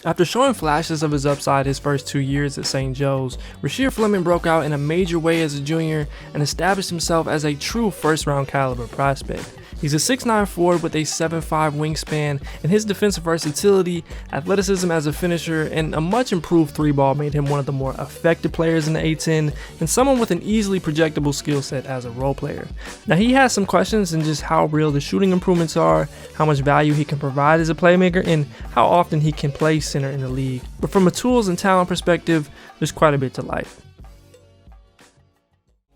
After showing flashes of his upside his first 2 years at St. Joe's, Rasheer Fleming broke out in a major way as a junior and established himself as a true first-round caliber prospect. He's a 6'9" forward with a 7'5" wingspan, and his defensive versatility, athleticism as a finisher, and a much improved 3-ball made him one of the more effective players in the A-10 and someone with an easily projectable skill set as a role player. Now, he has some questions in just how real the shooting improvements are, how much value he can provide as a playmaker, and how often he can play center in the league. But from a tools and talent perspective, there's quite a bit to like.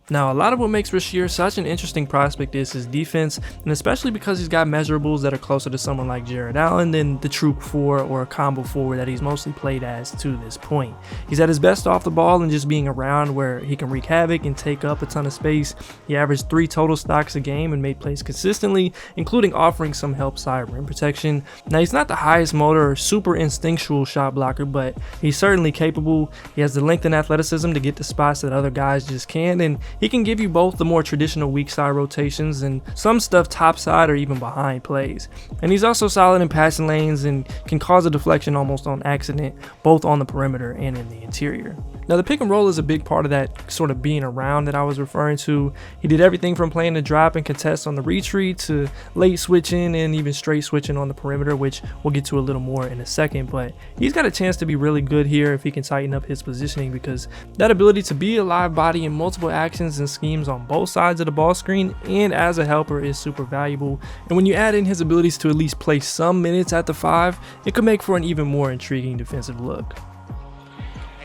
Now, a lot of what makes Rasheer such an interesting prospect is his defense, and especially because he's got measurables that are closer to someone like Jared Allen than the true 4 or combo forward that he's mostly played as to this point. He's at his best off the ball and just being around where he can wreak havoc and take up a ton of space. He averaged 3 total stocks a game and made plays consistently, including offering some help side rim protection. Now, he's not the highest motor or super instinctual shot blocker, but he's certainly capable. He has the length and athleticism to get to spots that other guys just can't, and he can give you both the more traditional weak side rotations and some stuff top side or even behind plays. And he's also solid in passing lanes and can cause a deflection almost on accident, both on the perimeter and in the interior. Now, the pick and roll is a big part of that sort of being around that I was referring to. He did everything from playing the drop and contest on the retreat to late switching and even straight switching on the perimeter, which we'll get to a little more in a second. But he's got a chance to be really good here if he can tighten up his positioning, because that ability to be a live body in multiple actions and schemes on both sides of the ball screen and as a helper is super valuable. And when you add in his abilities to at least play some minutes at the 5, it could make for an even more intriguing defensive look.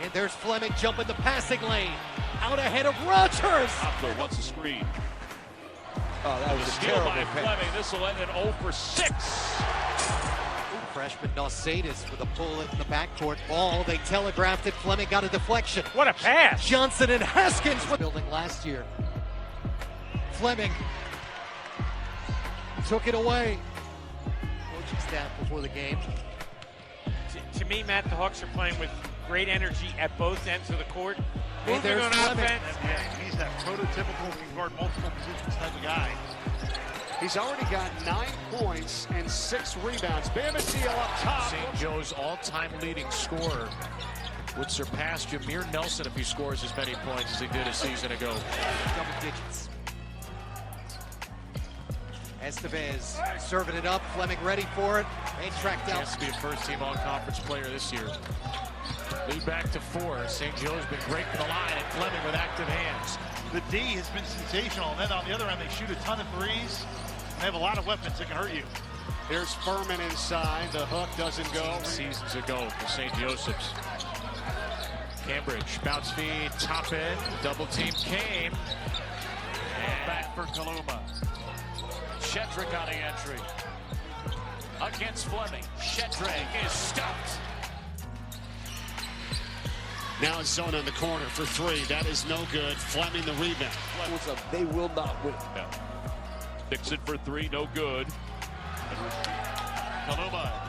And there's Fleming jumping the passing lane. Out ahead of Rogers. Opler wants a screen. Oh, that was a steal terrible by pass. Fleming. This will end in 0 for 6. Freshman Nausadis with a pull in the backcourt. Ball, they telegraphed it. Fleming got a deflection. What a pass. Johnson and Haskins were building last year. Fleming took it away. Coaching staff before the game. To me, Matt, the Hawks are playing with great energy at both ends of the court. And there's on Fleming. offense. He's that prototypical can guard multiple positions type of guy. He's already got 9 points and 6 rebounds. Bamazio up top. St. Joe's all-time leading scorer would surpass Jameer Nelson if he scores as many points as he did a season ago. Double digits. Estevez serving it up. Fleming ready for it. They tracked down. Chance to be a first-team all-conference player this year. Lead back to 4. St. Joe's been great for the line, and Fleming with active hands. The D has been sensational, and then on the other end, they shoot a ton of threes. They have a lot of weapons that can hurt you. Here's Furman inside. The hook doesn't go. Seasons ago for St. Joseph's. Cambridge, bounce feed, top end, double team came. And back for Kaluma. Shedrick on the entry. Against Fleming. Shedrick is stopped. Now it's zone in the corner for 3. That is no good. Fleming the rebound. They will not win. No. Dixon for 3, no good. Kaluma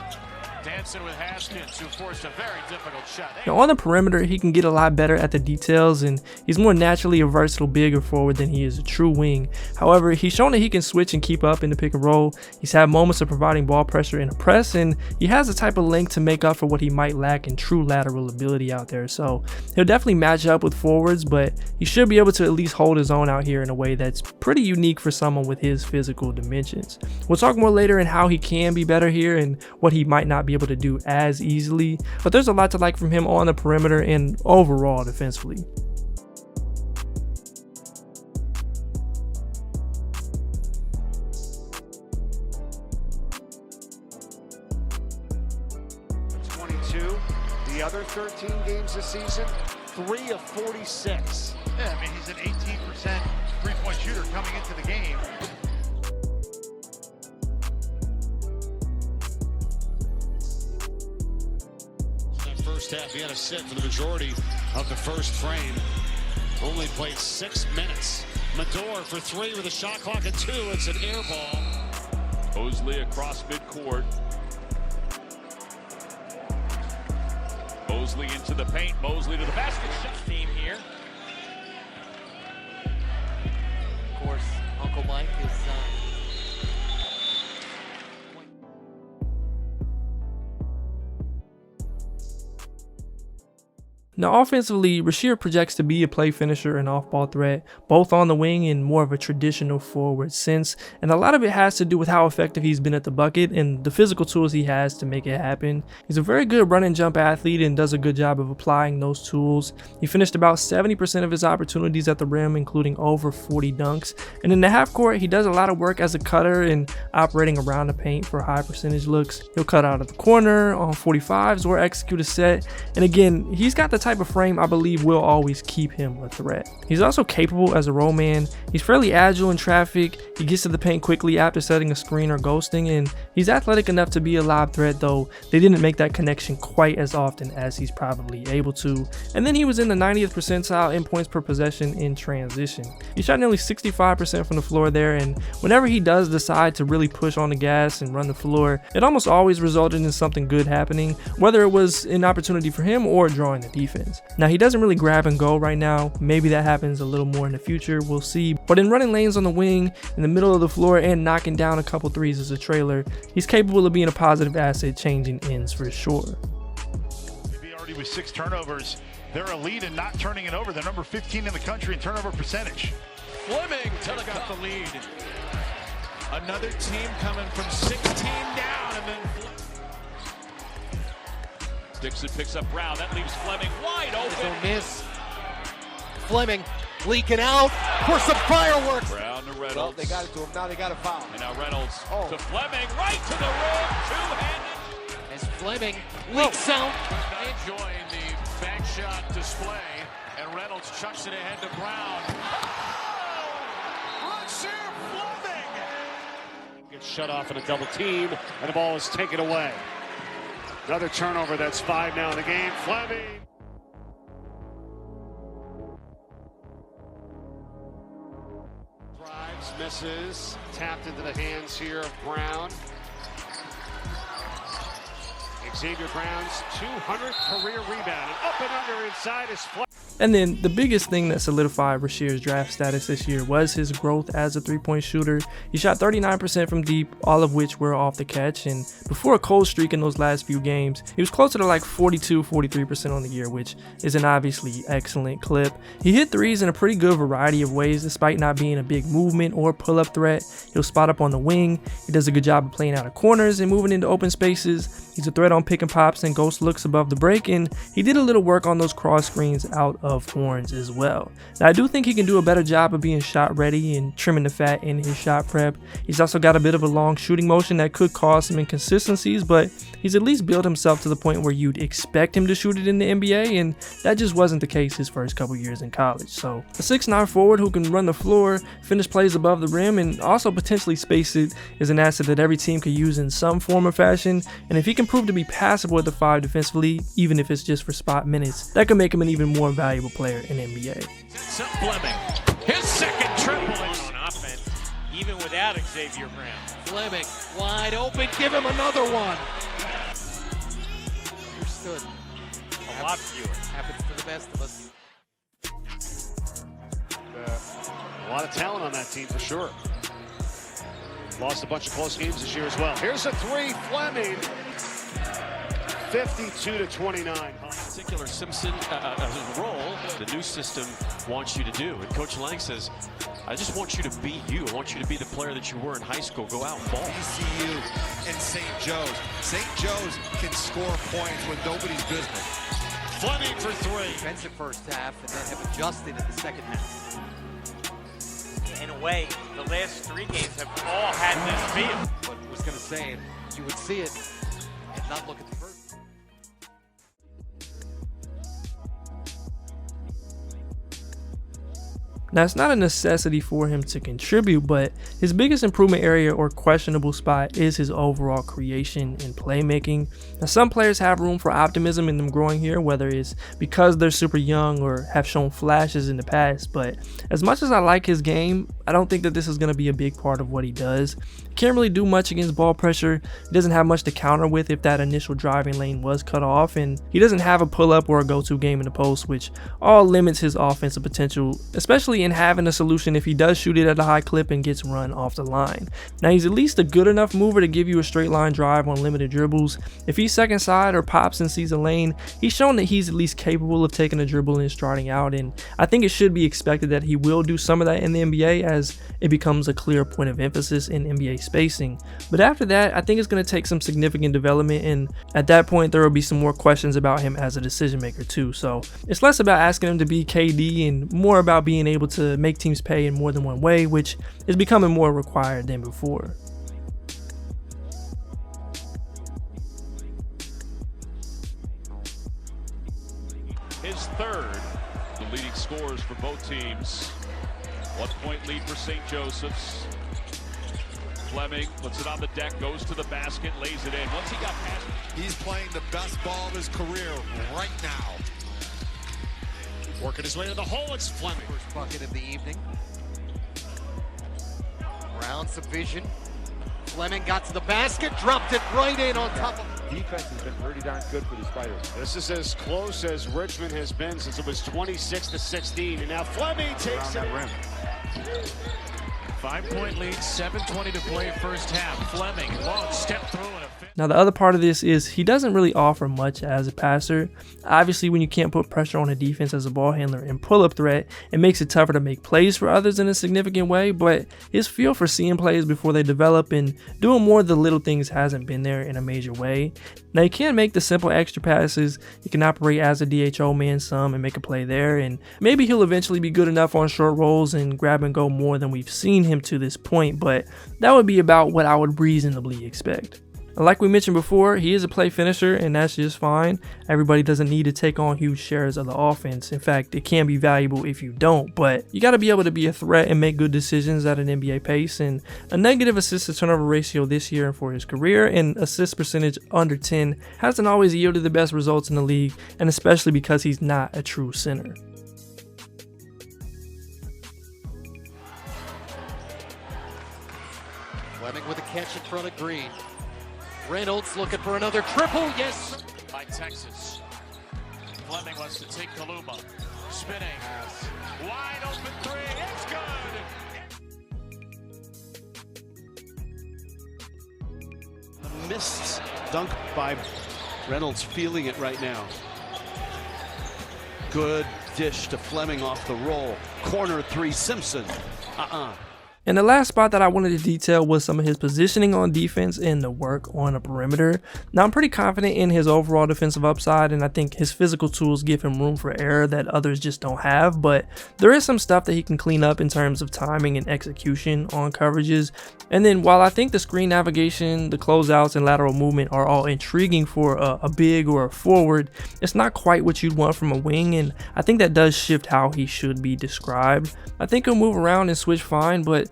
dancing with Haskins, who forced a very difficult shot. Now, on the perimeter, he can get a lot better at the details, and he's more naturally a versatile bigger forward than he is a true wing. However, he's shown that he can switch and keep up in the pick and roll. He's had moments of providing ball pressure in a press, and he has the type of length to make up for what he might lack in true lateral ability out there. So he'll definitely match up with forwards, but he should be able to at least hold his own out here in a way that's pretty unique for someone with his physical dimensions. We'll talk more later on how he can be better here and what he might not be able to do as easily, but there's a lot to like from him on the perimeter and overall defensively. The other 13 games this season, 3 of 46. Yeah, I mean, he's an 18% three-point shooter coming into the game. First half, he had to sit for the majority of the first frame. Only played 6 minutes. Medor for 3 with a shot clock at 2. It's an air ball. Mosley across midcourt. Mosley into the paint. Mosley to the basket. Shot team here. Of course, Uncle Mike is Now offensively, Rasheer projects to be a play finisher and off-ball threat, both on the wing in more of a traditional forward sense, and a lot of it has to do with how effective he's been at the bucket and the physical tools he has to make it happen. He's a very good run and jump athlete and does a good job of applying those tools. He finished about 70% of his opportunities at the rim, including over 40 dunks, and in the half court he does a lot of work as a cutter and operating around the paint for high percentage looks. He'll cut out of the corner on 45s or execute a set, and again, he's got the type of frame I believe will always keep him a threat. He's also capable as a roll man. He's fairly agile in traffic. He gets to the paint quickly after setting a screen or ghosting, and he's athletic enough to be a lob threat, though they didn't make that connection quite as often as he's probably able to. And then he was in the 90th percentile in points per possession in transition. He shot nearly 65% from the floor there, and whenever he does decide to really push on the gas and run the floor, it almost always resulted in something good happening, whether it was an opportunity for him or drawing the defense. Now he doesn't really grab and go right now. Maybe that happens a little more in the future, we'll see. But in running lanes on the wing, in the middle of the floor, and knocking down a couple threes as a trailer, he's capable of being a positive asset changing ends for sure. Maybe already with 6 turnovers, they're a lead in not turning it over. They're number 15 in the country in turnover percentage. Fleming got the lead. Another team coming from 16 down, and then Dixon picks up Brown. That leaves Fleming wide open. There's no miss. Fleming leaking out for some fireworks. Brown to Reynolds. Well, they got it to him. Now they got a foul. And now Reynolds to Fleming, right to the rim, two-handed. As Fleming leaks out. enjoying the bank shot display, and Reynolds chucks it ahead to Brown. Oh! Rasheer Fleming Gets shut off in a double team, and the ball is taken away. Another turnover. That's 5 now in the game. Fleming. Drives, misses, tapped into the hands here of Brown. Xavier Brown's 200th career rebound, and up and under inside is Fleming. And then the biggest thing that solidified Rasheer's draft status this year was his growth as a three-point shooter. He shot 39% from deep, all of which were off the catch, and before a cold streak in those last few games, he was closer to like 42-43% on the year, which is an obviously excellent clip. He hit threes in a pretty good variety of ways despite not being a big movement or pull-up threat. He'll spot up on the wing. He does a good job of playing out of corners and moving into open spaces. He's a threat on pick and pops and ghost looks above the break, and he did a little work on those cross screens out of horns as well. Now I do think he can do a better job of being shot ready and trimming the fat in his shot prep. He's also got a bit of a long shooting motion that could cause some inconsistencies, but he's at least built himself to the point where you'd expect him to shoot it in the NBA, and that just wasn't the case his first couple years in college. So a 6'9" forward who can run the floor, finish plays above the rim, and also potentially space it is an asset that every team could use in some form or fashion, and if he can prove to be passable at the 5 defensively, even if it's just for spot minutes, that could make him an even more valuable player in NBA. Fleming, his second triple On offense, even without Xavier Brown. Fleming wide open. Give him another one. Understood. A lot fewer. Happens to the best of us. A lot of talent on that team for sure. Lost a bunch of close games this year as well. Here's a 3, Fleming. 52-29. Particular Simpson role the new system wants you to do, and Coach Lang says, I just want you to be you. I want you to be the player that you were in high school. Go out and ball. ECU and St. Joe's. St. Joe's can score points with nobody's business. Fleming for 3. Defensive first half and then have adjusted in the second half. In a way, the last 3 games have all had this feel. But I was going to say, you would see it and not look at the first. Now, it's not a necessity for him to contribute, but his biggest improvement area or questionable spot is his overall creation and playmaking. Now, some players have room for optimism in them growing here, whether it's because they're super young or have shown flashes in the past, but as much as I like his game, I don't think that this is going to be a big part of what he does. can't really do much against ball pressure. He doesn't have much to counter with if that initial driving lane was cut off, and he doesn't have a pull-up or a go-to game in the post, which all limits his offensive potential, especially in having a solution if he does shoot it at a high clip and gets run off the line. Now, he's at least a good enough mover to give you a straight line drive on limited dribbles. If he's second side or pops and sees a lane, he's shown that he's at least capable of taking a dribble and starting out, and I think it should be expected that he will do some of that in the NBA as it becomes a clear point of emphasis in NBA spacing. But after that, I think it's going to take some significant development, and at that point there will be some more questions about him as a decision maker too. So it's less about asking him to be KD and more about being able to make teams pay in more than one way, which is becoming more required than before. His third, the leading scorers for both teams. 1 point lead for St. Joseph's. Fleming puts it on the deck, goes to the basket, lays it in. Once he got past, he's playing the best ball of his career right now. Working his way to the hole, it's Fleming. First bucket of the evening. Round some vision. Fleming got to the basket, dropped it right in on top of. Defense has been pretty darn good for the Spiders. This is as close as Richmond has been since it was 26-16, and now Fleming takes it. 5-point lead, 7:20 to play first half. Fleming, long step through and a Now, the other part of this is he doesn't really offer much as a passer. Obviously, when you can't put pressure on a defense as a ball handler and pull-up threat, it makes it tougher to make plays for others in a significant way, but his feel for seeing plays before they develop and doing more of the little things hasn't been there in a major way. Now, he can make the simple extra passes. He can operate as a DHO man some and make a play there, and maybe he'll eventually be good enough on short rolls and grab and go more than we've seen him to this point, but that would be about what I would reasonably expect. Like we mentioned before, he is a play finisher, and that's just fine. Everybody doesn't need to take on huge shares of the offense. In fact, it can be valuable if you don't, but you got to be able to be a threat and make good decisions at an NBA pace. And a negative assist to turnover ratio this year and for his career, and assist percentage under 10 hasn't always yielded the best results in the league, and especially because he's not a true center. Fleming with a catch in front of Green. Reynolds looking for another triple. Yes. by Texas. Fleming wants to take Kaluma. Spinning. Wide open three. It's good. The missed dunk by Reynolds, feeling it right now. Good dish to Fleming off the roll. Corner three, Simpson. And the last spot that I wanted to detail was some of his positioning on defense and the work on a perimeter. Now, I'm pretty confident in his overall defensive upside, and I think his physical tools give him room for error that others just don't have, but there is some stuff that he can clean up in terms of timing and execution on coverages. And then while I think the screen navigation, the closeouts, and lateral movement are all intriguing for a big or a forward, it's not quite what you'd want from a wing, and I think that does shift how he should be described. I think he'll move around and switch fine, but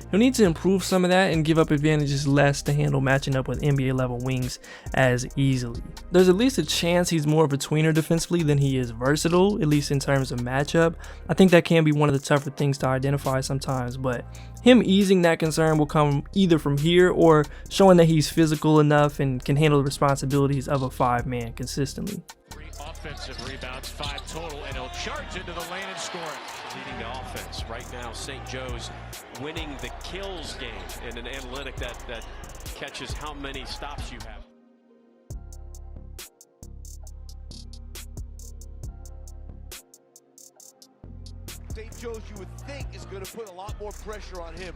he'll need to improve some of that and give up advantages less to handle matching up with NBA level wings as easily. There's at least a chance he's more of a tweener defensively than he is versatile, at least in terms of matchup. I think that can be one of the tougher things to identify sometimes, but him easing that concern will come either from here or showing that he's physical enough and can handle the responsibilities of a 5-man consistently. 3 offensive rebounds, 5 total, and he'll charge into the lane and score it. Leading the offense right now. St. Joe's winning the kills game in an analytic that catches how many stops you have. St. Joe's, you would think, is going to put a lot more pressure on him.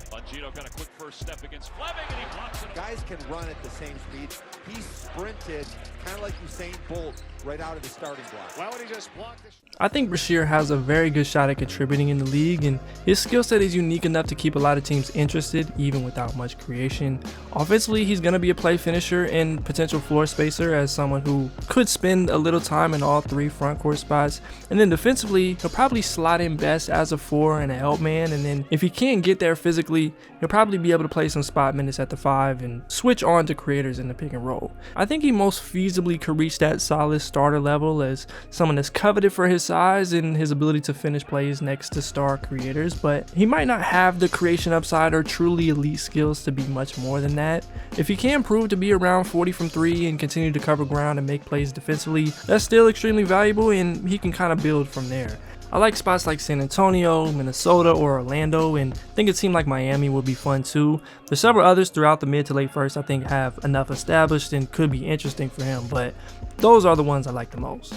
Bongino got a quick first step against Fleming, and he blocks it. Guys can run at the same speed. He sprinted kind of like Usain Bolt right out of the starting block. Why would he just block this? I think Rasheer has a very good shot at contributing in the league, and his skill set is unique enough to keep a lot of teams interested even without much creation. Offensively, he's going to be a play finisher and potential floor spacer as someone who could spend a little time in all 3 front court spots. And then defensively, he'll probably slot in best as a 4 and a help man, and then if he can't get there physically, he'll probably be able to play some spot minutes at the 5 and switch on to creators in the pick and roll. role. I think he most feasibly could reach that solid starter level as someone that's coveted for his size and his ability to finish plays next to star creators, but he might not have the creation upside or truly elite skills to be much more than that. If he can prove to be around 40 from 3 and continue to cover ground and make plays defensively, that's still extremely valuable, and he can kind of build from there. I like spots like San Antonio, Minnesota, or Orlando, and think it seemed like Miami would be fun too. There's several others throughout the mid to late first I think have enough established and could be interesting for him, but those are the ones I like the most.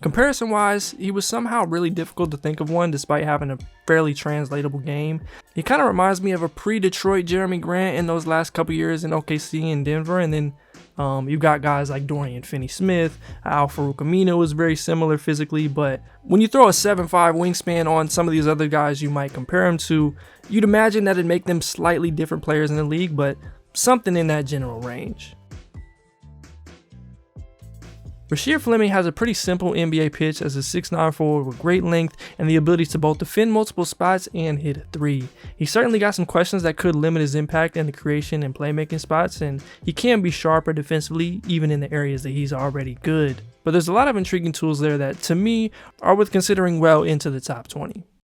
Comparison wise, he was somehow really difficult to think of one despite having a fairly translatable game. He kind of reminds me of a pre-Detroit Jeremy Grant in those last couple years in OKC and Denver, and then you've got guys like Dorian Finney-Smith. Al-Farouq Aminu is very similar physically, but when you throw a 7'5" wingspan on some of these other guys you might compare him to, you'd imagine that it'd make them slightly different players in the league, but something in that general range. Rasheer Fleming has a pretty simple NBA pitch as a 6'9" forward with great length and the ability to both defend multiple spots and hit a three. He certainly got some questions that could limit his impact in the creation and playmaking spots, and he can be sharper defensively even in the areas that he's already good. But there's a lot of intriguing tools there that, to me, are worth considering well into the top 20.